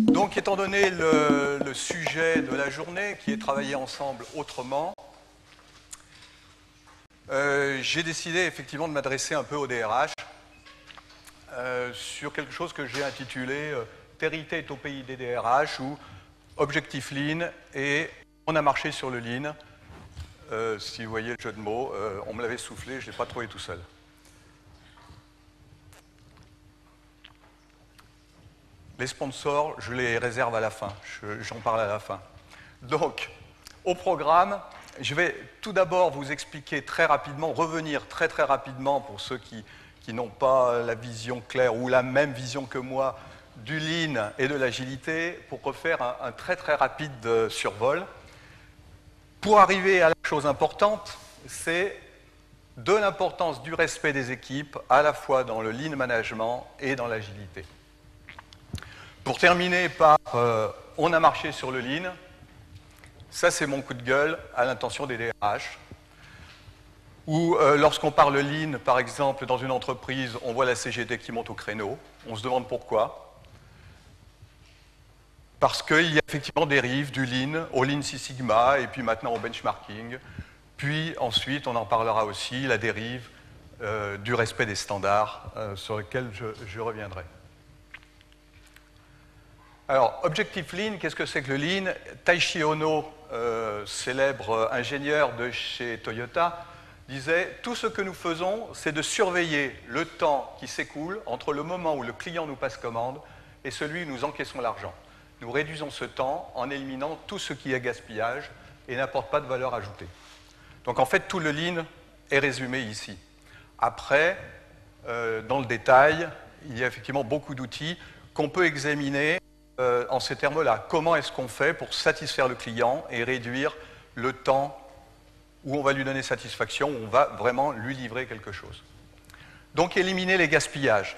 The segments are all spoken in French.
Donc, étant donné le sujet de la journée, qui est travailler ensemble autrement, j'ai décidé effectivement de m'adresser un peu au DRH sur quelque chose que j'ai intitulé Territé est au pays des DRH ou Objectif Lean et on a marché sur le Lean. Si vous voyez le jeu de mots, on me l'avait soufflé, je ne l'ai pas trouvé tout seul. Les sponsors, je les réserve à la fin, j'en parle à la fin. Donc, au programme, je vais tout d'abord vous expliquer très rapidement, revenir très rapidement pour ceux qui n'ont pas la vision claire ou la même vision que moi du Lean et de l'agilité, pour refaire un très rapide survol. Pour arriver à la chose importante, c'est de l'importance du respect des équipes, à la fois dans le Lean Management et dans l'agilité. Pour terminer par on a marché sur le Lean, ça c'est mon coup de gueule à l'intention des DRH, où lorsqu'on parle Lean, par exemple, dans une entreprise, on voit la CGT qui monte au créneau, on se demande pourquoi. Parce qu'il y a effectivement des dérives du Lean au Lean Six Sigma et puis maintenant au benchmarking. Puis ensuite, on en parlera aussi, la dérive du respect des standards sur lesquels je reviendrai. Alors, Objectif Lean, qu'est-ce que c'est que le Lean? Taishi Ohno, célèbre ingénieur de chez Toyota, disait « Tout ce que nous faisons, c'est de surveiller le temps qui s'écoule entre le moment où le client nous passe commande et celui où nous encaissons l'argent. Nous réduisons ce temps en éliminant tout ce qui est gaspillage et n'apporte pas de valeur ajoutée. » Donc en fait, tout le Lean est résumé ici. Après, dans le détail, il y a effectivement beaucoup d'outils qu'on peut examiner en ces termes-là. Comment est-ce qu'on fait pour satisfaire le client et réduire le temps où on va lui donner satisfaction, où on va vraiment lui livrer quelque chose. Donc éliminer les gaspillages.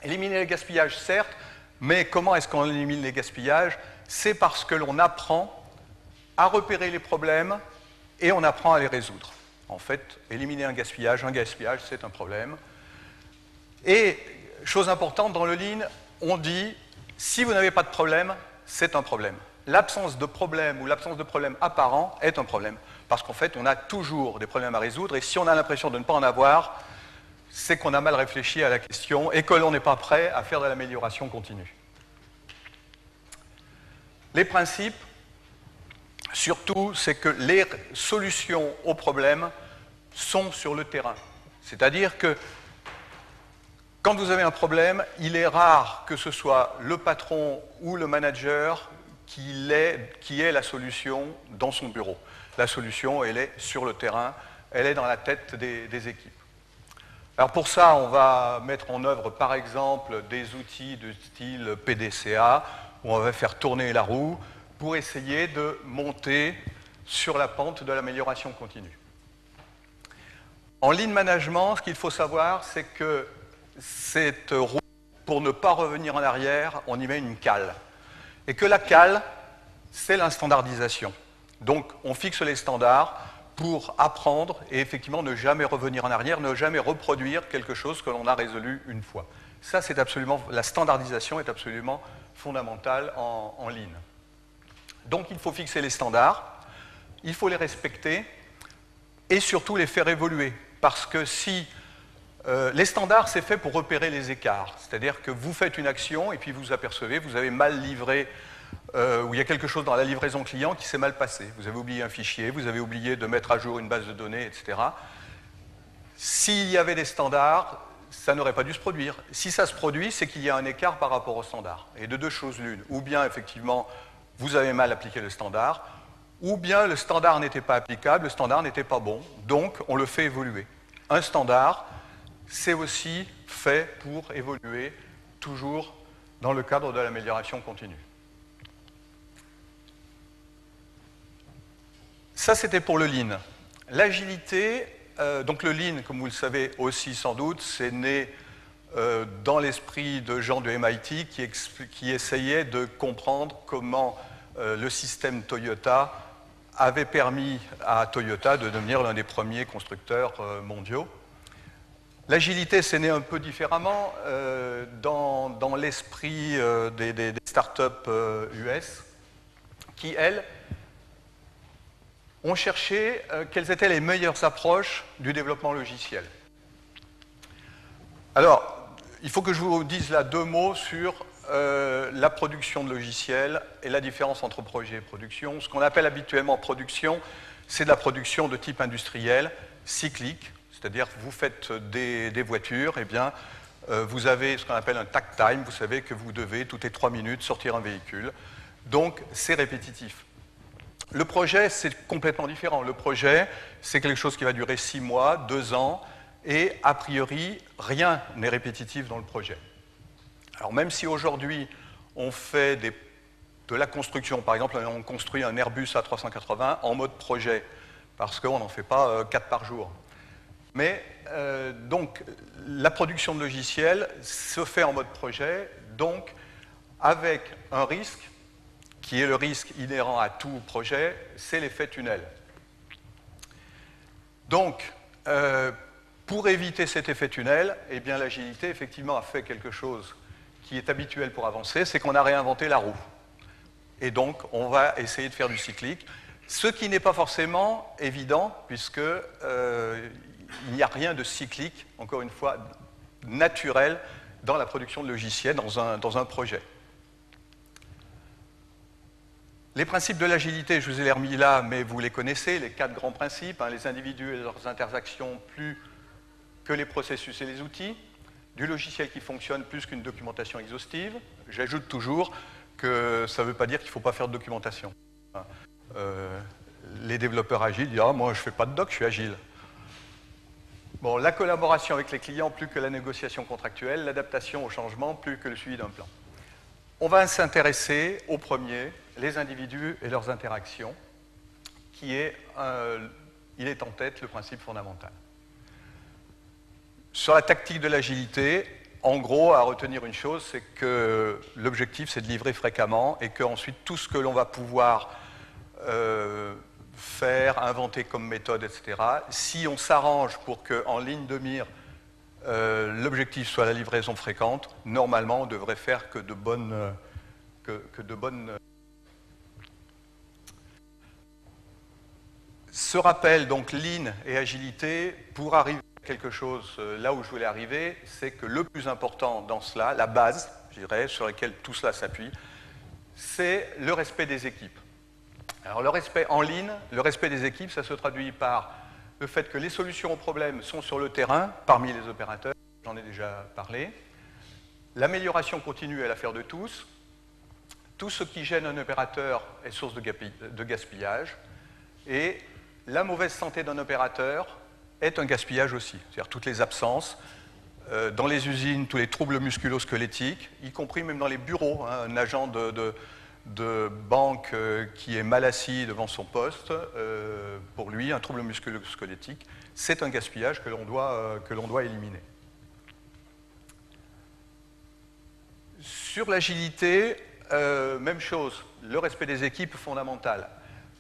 Éliminer les gaspillages, certes, mais comment est-ce qu'on élimine les gaspillages? C'est parce que l'on apprend à repérer les problèmes et on apprend à les résoudre. En fait, éliminer un gaspillage, c'est un problème. Et, chose importante, dans le Lean, on dit, si vous n'avez pas de problème, c'est un problème. L'absence de problème ou l'absence de problème apparent est un problème. Parce qu'en fait, on a toujours des problèmes à résoudre et si on a l'impression de ne pas en avoir, c'est qu'on a mal réfléchi à la question et que l'on n'est pas prêt à faire de l'amélioration continue. Les principes, surtout, c'est que les solutions aux problèmes sont sur le terrain. C'est-à-dire que quand vous avez un problème, il est rare que ce soit le patron ou le manager qui ait la solution dans son bureau. La solution, elle est sur le terrain, elle est dans la tête des équipes. Alors pour ça, on va mettre en œuvre, par exemple, des outils de style PDCA, où on va faire tourner la roue pour essayer de monter sur la pente de l'amélioration continue. En Lean Management, ce qu'il faut savoir, c'est que cette roue, pour ne pas revenir en arrière, on y met une cale. Et que la cale, c'est la standardisation. Donc, on fixe les standards pour apprendre et effectivement ne jamais revenir en arrière, ne jamais reproduire quelque chose que l'on a résolu une fois. Ça, c'est absolument, la standardisation est absolument fondamentale en Lean. Donc, il faut fixer les standards, il faut les respecter et surtout les faire évoluer. Parce que si les standards, c'est fait pour repérer les écarts. C'est-à-dire que vous faites une action et puis vous apercevez, vous avez mal livré, ou il y a quelque chose dans la livraison client qui s'est mal passé. Vous avez oublié un fichier, vous avez oublié de mettre à jour une base de données, etc. S'il y avait des standards, ça n'aurait pas dû se produire. Si ça se produit, c'est qu'il y a un écart par rapport aux standards. Et de deux choses l'une. Ou bien, effectivement, vous avez mal appliqué le standard, ou bien le standard n'était pas applicable, le standard n'était pas bon. Donc, on le fait évoluer. Un standard, c'est aussi fait pour évoluer, toujours dans le cadre de l'amélioration continue. Ça, c'était pour le Lean. L'agilité, donc le Lean, comme vous le savez aussi sans doute, c'est né dans l'esprit de gens du MIT qui essayaient de comprendre comment le système Toyota avait permis à Toyota de devenir l'un des premiers constructeurs mondiaux. L'agilité, c'est né un peu différemment dans l'esprit des startups US qui, elles, ont cherché quelles étaient les meilleures approches du développement logiciel. Alors, il faut que je vous dise là 2 mots sur la production de logiciels et la différence entre projet et production. Ce qu'on appelle habituellement production, c'est de la production de type industriel, cyclique, c'est-à-dire que vous faites des voitures, eh bien, vous avez ce qu'on appelle un takt time, vous savez que vous devez toutes les 3 minutes sortir un véhicule, donc c'est répétitif. Le projet, c'est complètement différent. Le projet, c'est quelque chose qui va durer 6 mois, 2 ans, et a priori, rien n'est répétitif dans le projet. Alors même si aujourd'hui, on fait de la construction, par exemple, on construit un Airbus A380 en mode projet, parce qu'on n'en fait pas 4 par jour. Mais donc, la production de logiciels se fait en mode projet, donc avec un risque, qui est le risque inhérent à tout projet, c'est l'effet tunnel. Donc, pour éviter cet effet tunnel, eh bien, l'agilité, effectivement, a fait quelque chose qui est habituel pour avancer, c'est qu'on a réinventé la roue. Et donc, on va essayer de faire du cyclique, ce qui n'est pas forcément évident, puisque il n'y a rien de cyclique, encore une fois, naturel dans la production de logiciels, dans un projet. Les principes de l'agilité, je vous ai les remis là, mais vous les connaissez, les 4 grands principes, hein, les individus et leurs interactions plus que les processus et les outils, du logiciel qui fonctionne plus qu'une documentation exhaustive. J'ajoute toujours que ça ne veut pas dire qu'il ne faut pas faire de documentation. Les développeurs agiles disent « Ah, moi je ne fais pas de doc, je suis agile ». Bon, la collaboration avec les clients plus que la négociation contractuelle, l'adaptation au changement plus que le suivi d'un plan. On va s'intéresser au premier, les individus et leurs interactions, qui est, il est en tête le principe fondamental. Sur la tactique de l'agilité, en gros, à retenir une chose, c'est que l'objectif, c'est de livrer fréquemment et qu'ensuite, tout ce que l'on va pouvoir faire, inventer comme méthode, etc., si on s'arrange pour qu'en ligne de mire, l'objectif soit la livraison fréquente, normalement, on devrait faire que de bonnes... Ce rappel, donc Lean et agilité, pour arriver à quelque chose là où je voulais arriver, c'est que le plus important dans cela, la base, je dirais, sur laquelle tout cela s'appuie, c'est le respect des équipes. Alors le respect en Lean, le respect des équipes, ça se traduit par le fait que les solutions aux problèmes sont sur le terrain, parmi les opérateurs, j'en ai déjà parlé. L'amélioration continue est l'affaire de tous. Tout ce qui gêne un opérateur est source de gaspillage. Et la mauvaise santé d'un opérateur est un gaspillage aussi. C'est-à-dire toutes les absences, dans les usines, tous les troubles musculo-squelettiques, y compris même dans les bureaux. Hein, un agent de banque qui est mal assis devant son poste, pour lui, un trouble musculo-squelettique, c'est un gaspillage que l'on doit éliminer. Sur l'agilité, même chose, le respect des équipes fondamental.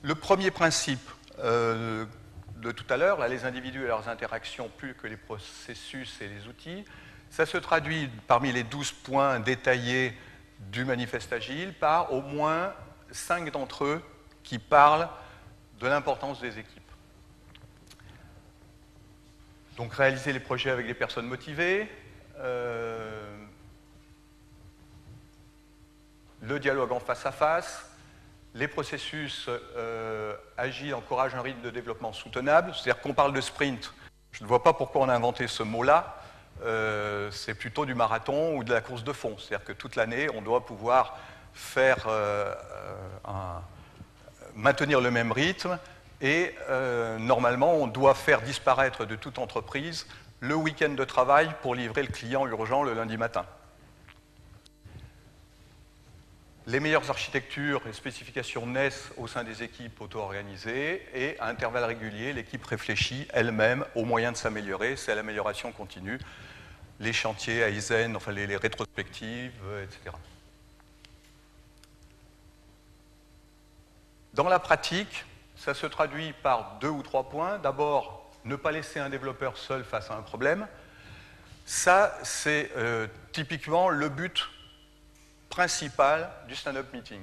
Le premier principe de tout à l'heure, les individus et leurs interactions plus que les processus et les outils, ça se traduit parmi les 12 points détaillés du manifeste agile par au moins 5 d'entre eux qui parlent de l'importance des équipes. Donc réaliser les projets avec des personnes motivées, le dialogue en face à face, les processus agiles encouragent un rythme de développement soutenable, c'est-à-dire qu'on parle de sprint, je ne vois pas pourquoi on a inventé ce mot-là, c'est plutôt du marathon ou de la course de fond, c'est-à-dire que toute l'année, on doit pouvoir faire maintenir le même rythme et normalement, on doit faire disparaître de toute entreprise le week-end de travail pour livrer le client urgent le lundi matin. Les meilleures architectures et spécifications naissent au sein des équipes auto-organisées et à intervalles réguliers, l'équipe réfléchit elle-même aux moyens de s'améliorer, c'est l'amélioration continue, les chantiers Aizen, enfin les rétrospectives, etc. Dans la pratique, ça se traduit par 2 ou 3 points. D'abord, ne pas laisser un développeur seul face à un problème. Ça, c'est typiquement le but principal du stand-up meeting.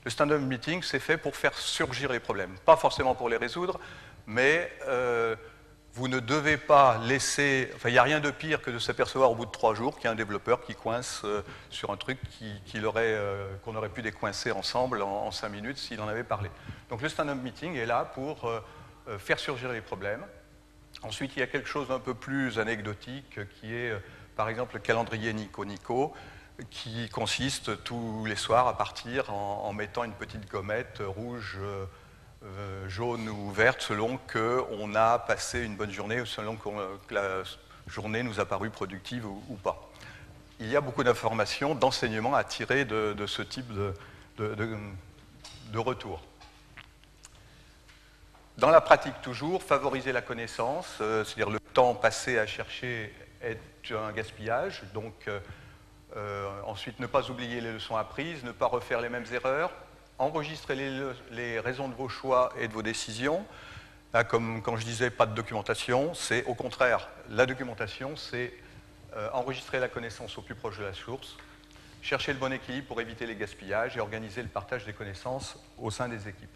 Le stand-up meeting, c'est fait pour faire surgir les problèmes. Pas forcément pour les résoudre, mais vous ne devez pas laisser... Enfin, il n'y a rien de pire que de s'apercevoir au bout de 3 jours qu'il y a un développeur qui coince sur un truc qu'on aurait pu décoincer ensemble en 5 minutes s'il en avait parlé. Donc le stand-up meeting est là pour faire surgir les problèmes. Ensuite, il y a quelque chose d'un peu plus anecdotique qui est, par exemple, le calendrier Nico-Nico, qui consiste tous les soirs à partir en mettant une petite gommette rouge, jaune ou verte selon qu'on a passé une bonne journée ou selon que la journée nous a paru productive ou pas. Il y a beaucoup d'informations, d'enseignements à tirer de ce type de retour. Dans la pratique toujours, favoriser la connaissance, c'est-à-dire le temps passé à chercher est un gaspillage, donc ensuite ne pas oublier les leçons apprises, ne pas refaire les mêmes erreurs, enregistrer les raisons de vos choix et de vos décisions. Là, comme quand je disais pas de documentation, c'est au contraire, la documentation, c'est enregistrer la connaissance au plus proche de la source, chercher le bon équilibre pour éviter les gaspillages et organiser le partage des connaissances au sein des équipes.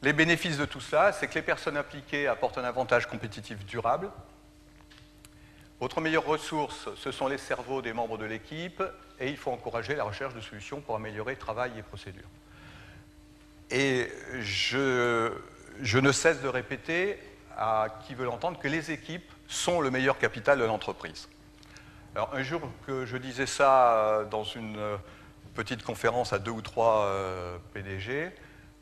Les bénéfices de tout cela, c'est que les personnes impliquées apportent un avantage compétitif durable. Votre meilleure ressource, ce sont les cerveaux des membres de l'équipe, et il faut encourager la recherche de solutions pour améliorer travail et procédures. Et je ne cesse de répéter à qui veut l'entendre que les équipes sont le meilleur capital de l'entreprise. Alors un jour que je disais ça dans une petite conférence à 2 ou 3 PDG,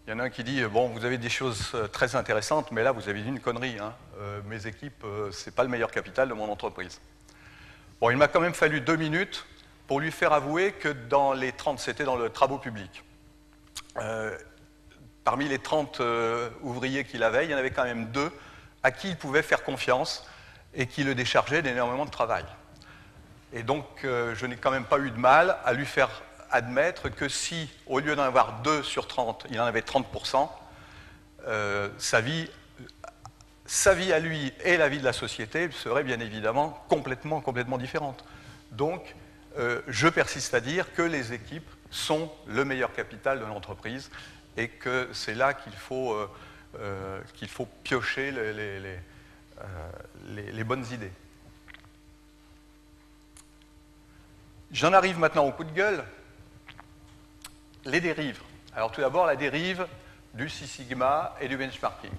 il y en a un qui dit, bon, vous avez des choses très intéressantes, mais là, vous avez dit une connerie. Hein. Mes équipes, ce n'est pas le meilleur capital de mon entreprise. Bon, il m'a quand même fallu 2 minutes pour lui faire avouer que dans les 30, c'était dans le travaux publics. Parmi les 30 ouvriers qu'il avait, il y en avait quand même 2 à qui il pouvait faire confiance et qui le déchargeaient d'énormément de travail. Et donc, je n'ai quand même pas eu de mal à lui faire admettre que si, au lieu d'en avoir 2 sur 30, il en avait 30%, sa vie à lui et la vie de la société serait bien évidemment complètement différente. Donc, je persiste à dire que les équipes sont le meilleur capital de l'entreprise et que c'est là qu'il faut piocher les bonnes idées. J'en arrive maintenant au coup de gueule. Les dérives. Alors tout d'abord, la dérive du Six Sigma et du benchmarking.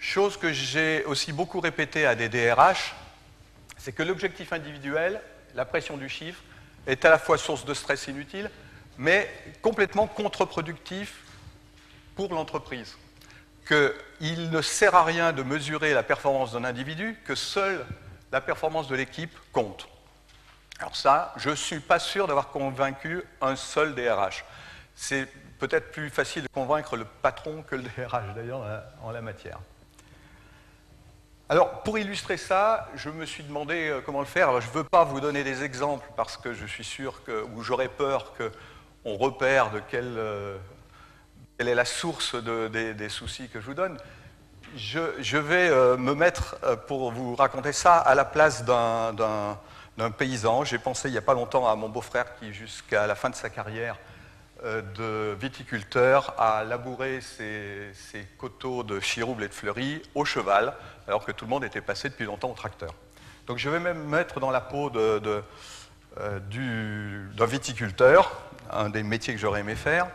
Chose que j'ai aussi beaucoup répétée à des DRH, c'est que l'objectif individuel, la pression du chiffre, est à la fois source de stress inutile, mais complètement contre-productif pour l'entreprise. Qu'il ne sert à rien de mesurer la performance d'un individu, que seule la performance de l'équipe compte. Alors ça, je ne suis pas sûr d'avoir convaincu un seul DRH. C'est peut-être plus facile de convaincre le patron que le DRH, d'ailleurs, en la matière. Alors, pour illustrer ça, je me suis demandé comment le faire. Alors, je ne veux pas vous donner des exemples parce que je suis sûr ou j'aurais peur qu'on repère de quelle est la source des soucis que je vous donne. Je vais me mettre, pour vous raconter ça, à la place d'un paysan. J'ai pensé il n'y a pas longtemps à mon beau-frère qui, jusqu'à la fin de sa carrière de viticulteur, a labouré ses coteaux de chiroubles et de fleuris au cheval, alors que tout le monde était passé depuis longtemps au tracteur. Donc je vais même me mettre dans la peau d'un viticulteur, un des métiers que j'aurais aimé faire,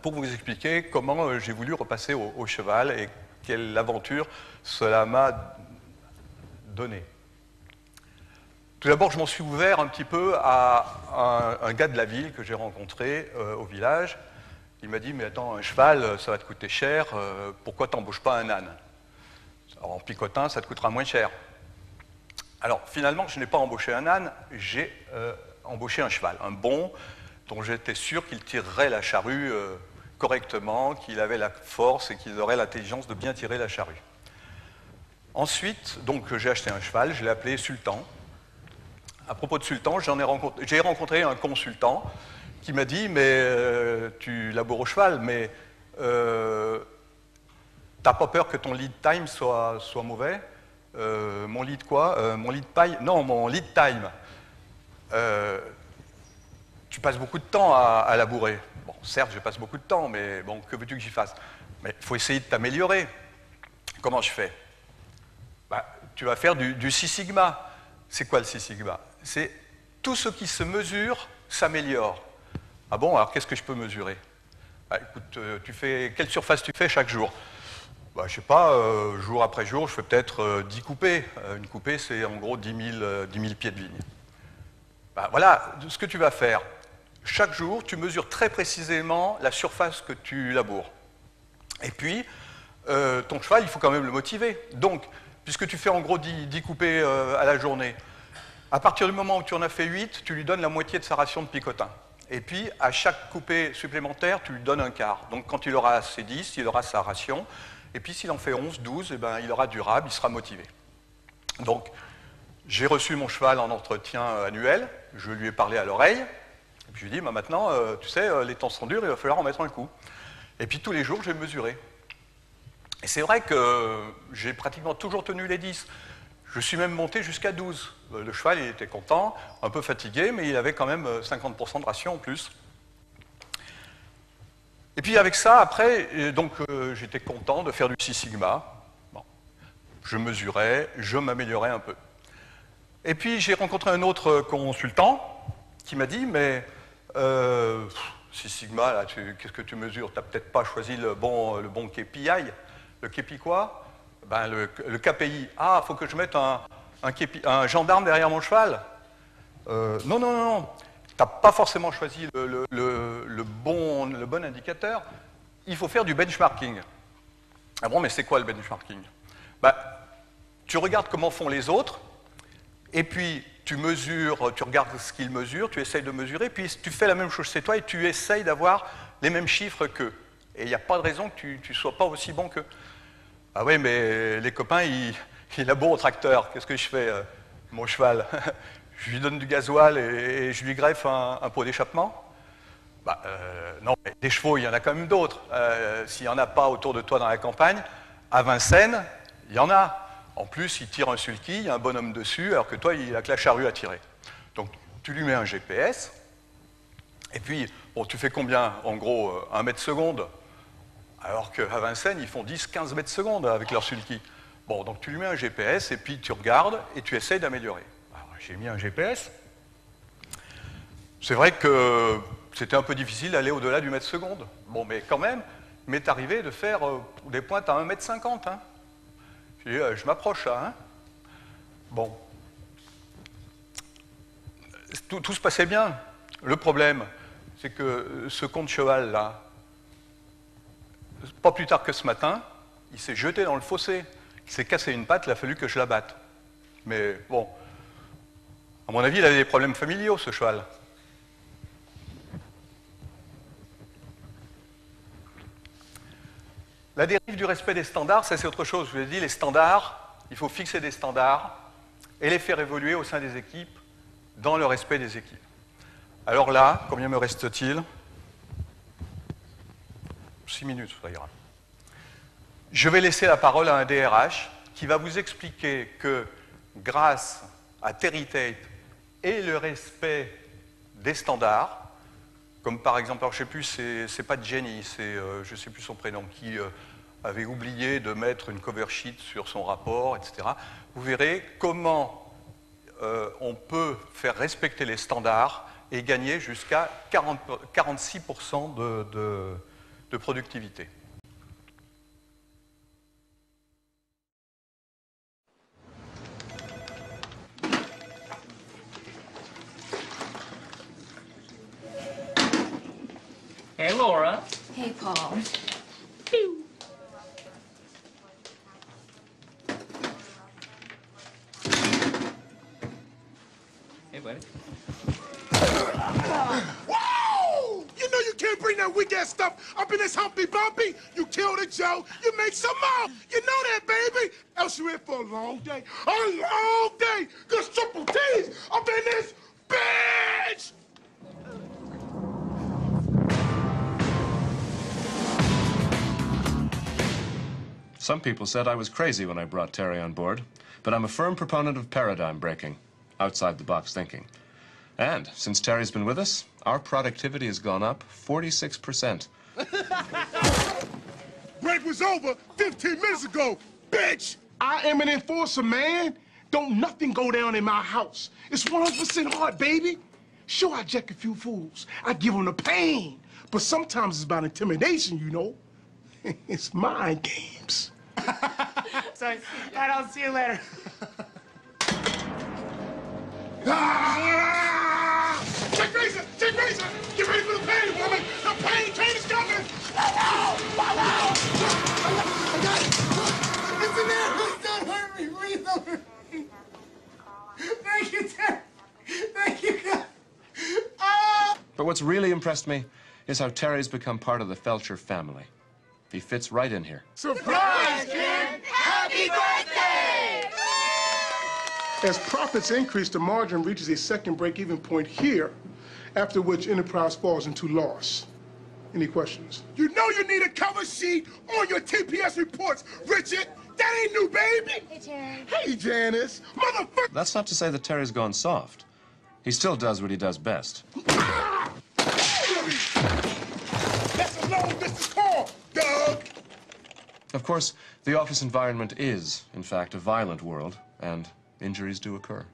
pour vous expliquer comment j'ai voulu repasser au cheval et quelle aventure cela m'a donné. Tout d'abord, je m'en suis ouvert un petit peu à un gars de la ville que j'ai rencontré au village. Il m'a dit, mais attends, un cheval, ça va te coûter cher, pourquoi t'embauches pas un âne? Alors, en picotin, ça te coûtera moins cher. Alors, finalement, je n'ai pas embauché un âne, j'ai embauché un cheval, un bon, dont j'étais sûr qu'il tirerait la charrue correctement, qu'il avait la force et qu'il aurait l'intelligence de bien tirer la charrue. Ensuite, donc, j'ai acheté un cheval, je l'ai appelé Sultan. À propos de Sultan, j'ai rencontré un consultant qui m'a dit, mais tu laboures au cheval, mais t'as pas peur que ton lead time soit mauvais? mon lead quoi Mon lead paille Non, mon lead time. Tu passes beaucoup de temps à labourer. Bon, certes, je passe beaucoup de temps, mais bon, que veux-tu que j'y fasse? Mais il faut essayer de t'améliorer. Comment je fais? Bah, tu vas faire du Six Sigma. C'est quoi le Six Sigma? C'est tout ce qui se mesure s'améliore. Ah bon, alors qu'est-ce que je peux mesurer? Bah, écoute, quelle surface tu fais chaque jour? Bah, je sais pas, jour après jour, je fais peut-être 10 coupées. Une coupée, c'est en gros 10 000 pieds de ligne. Bah, voilà ce que tu vas faire. Chaque jour, tu mesures très précisément la surface que tu laboures. Et puis, ton cheval, il faut quand même le motiver. Donc, puisque tu fais en gros 10 coupées à la journée, à partir du moment où tu en as fait 8, tu lui donnes la moitié de sa ration de picotin. Et puis, à chaque coupée supplémentaire, tu lui donnes un quart. Donc, quand il aura ses 10, il aura sa ration. Et puis, s'il en fait 11, 12, eh ben, il aura durable, il sera motivé. Donc, j'ai reçu mon cheval en entretien annuel. Je lui ai parlé à l'oreille. Et puis, je lui ai dit, bah, maintenant, tu sais, les temps sont durs, il va falloir en mettre un coup. Et puis, tous les jours, je vais mesurer. Et c'est vrai que j'ai pratiquement toujours tenu les 10. Je suis même monté jusqu'à 12. Le cheval, il était content, un peu fatigué, mais il avait quand même 50% de ration en plus. Et puis avec ça, après, donc j'étais content de faire du Six Sigma. Bon. Je mesurais, je m'améliorais un peu. Et puis j'ai rencontré un autre consultant qui m'a dit, mais Six Sigma, là, qu'est-ce que tu mesures? Tu n'as peut-être pas choisi le bon KPI. Le KPI quoi? Ben, le KPI. Ah, il faut que je mette un gendarme derrière mon cheval. Non, non, non. Tu n'as pas forcément choisi le bon indicateur. Il faut faire du benchmarking. Ah bon, mais c'est quoi le benchmarking? Ben, tu regardes comment font les autres, et puis tu mesures, tu regardes ce qu'ils mesurent, tu essayes de mesurer, puis tu fais la même chose chez toi et tu essayes d'avoir les mêmes chiffres qu'eux. Et il n'y a pas de raison que tu ne sois pas aussi bon qu'eux. Ah oui, mais les copains, ils labourent au tracteur. Qu'est-ce que je fais, mon cheval? Je lui donne du gasoil et je lui greffe un pot d'échappement? Bah, non, mais des chevaux, il y en a quand même d'autres. S'il n'y en a pas autour de toi dans la campagne, à Vincennes, il y en a. En plus, il tire un sulky, il y a un bonhomme dessus, alors que toi, il a que la charrue à tirer. Donc, tu lui mets un GPS, et puis, bon, tu fais combien? En gros, 1 mètre seconde. Alors qu'à Vincennes, ils font 10-15 mètres secondes avec leur sulky. Bon, donc tu lui mets un GPS, et puis tu regardes, et tu essayes d'améliorer. J'ai mis un GPS. C'est vrai que c'était un peu difficile d'aller au-delà du mètre seconde. Bon, mais quand même, il m'est arrivé de faire des pointes à 1,50 m. Hein. Je m'approche là. Hein. Bon. Tout se passait bien. Le problème, c'est que ce con de cheval là, pas plus tard que ce matin, il s'est jeté dans le fossé. Il s'est cassé une patte, il a fallu que je la batte. Mais bon, à mon avis, il avait des problèmes familiaux, ce cheval. La dérive du respect des standards, ça c'est autre chose. Je vous ai dit, les standards, il faut fixer des standards et les faire évoluer au sein des équipes dans le respect des équipes. Alors là, combien me reste-t-il? 6 minutes, ça ira. Je vais laisser la parole à un DRH qui va vous expliquer que grâce à Territate et le respect des standards, comme par exemple, alors je ne sais plus, c'est pas Jenny, c'est je ne sais plus son prénom, qui avait oublié de mettre une cover sheet sur son rapport, etc. Vous verrez comment on peut faire respecter les standards et gagner jusqu'à 46% de productivité. Hey, Laura. Hey, Paul. Pew. Hey, buddy. Whoa! You know you can't bring that weak ass stuff up in this Humpty Bumpy. You killed a Joe, you make some more. You know that, baby. Else you're in for a long day. A long day. Cause Triple T's up in this bitch! Some people said I was crazy when I brought Terry on board, but I'm a firm proponent of paradigm breaking, outside-the-box thinking. And since Terry's been with us, our productivity has gone up 46%. Break was over 15 minutes ago, bitch! I am an enforcer, man. Don't nothing go down in my house. It's 100% hard, baby. Sure, I jack a few fools. I give them the pain. But sometimes it's about intimidation, you know. It's mind games. So, all right, I'll see you later. Ah! Check razor! Check razor! Get ready for the pain, woman! The pain train is coming! It's in there! Don't hurt me! Please don't hurt me! Thank you, Terry! Thank you, God! Oh! But what's really impressed me is how Terry's become part of the Felcher family. He fits right in here. Surprise, kid! Happy birthday! As profits increase, the margin reaches a second break-even point here, after which enterprise falls into loss. Any questions? You know you need a cover sheet on your TPS reports, Richard! That ain't new, baby! Hey, Terry. Hey, Janice! Motherfucker! That's not to say that Terry's gone soft. He still does what he does best. Ah! That's a long-distance call, Doug! Of course, the office environment is, in fact, a violent world, and injuries do occur.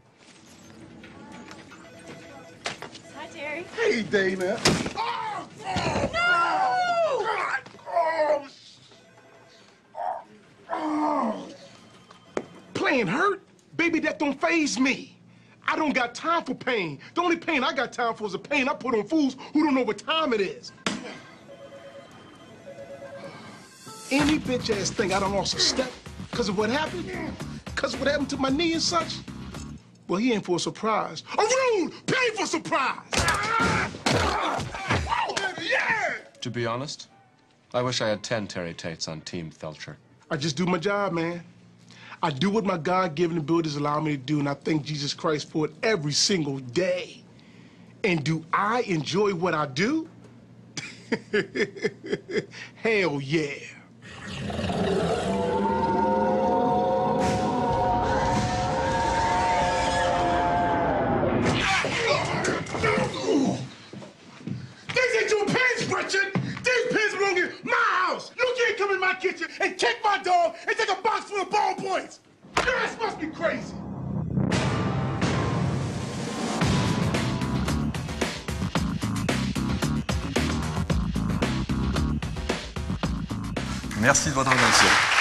Hi, Terry. Hey, Dana. Oh, no! God! Oh. Playing hurt? Baby, that don't faze me. I don't got time for pain. The only pain I got time for is the pain I put on fools who don't know what time it is. Any bitch-ass thing I done lost a step because of what happened, because of what happened to my knee and such, well, he ain't for a surprise. A rude, painful surprise! Yeah! To be honest, I wish I had 10 Terry Tates on Team Felcher. I just do my job, man. I do what my God-given abilities allow me to do, and I thank Jesus Christ for it every single day. And do I enjoy what I do? Hell yeah. These ain't your pens, Richard! These pens belong in my house! You can't come in my kitchen and kick my dog and take a box full of ballpoints! Your ass must be crazy! Merci de votre attention.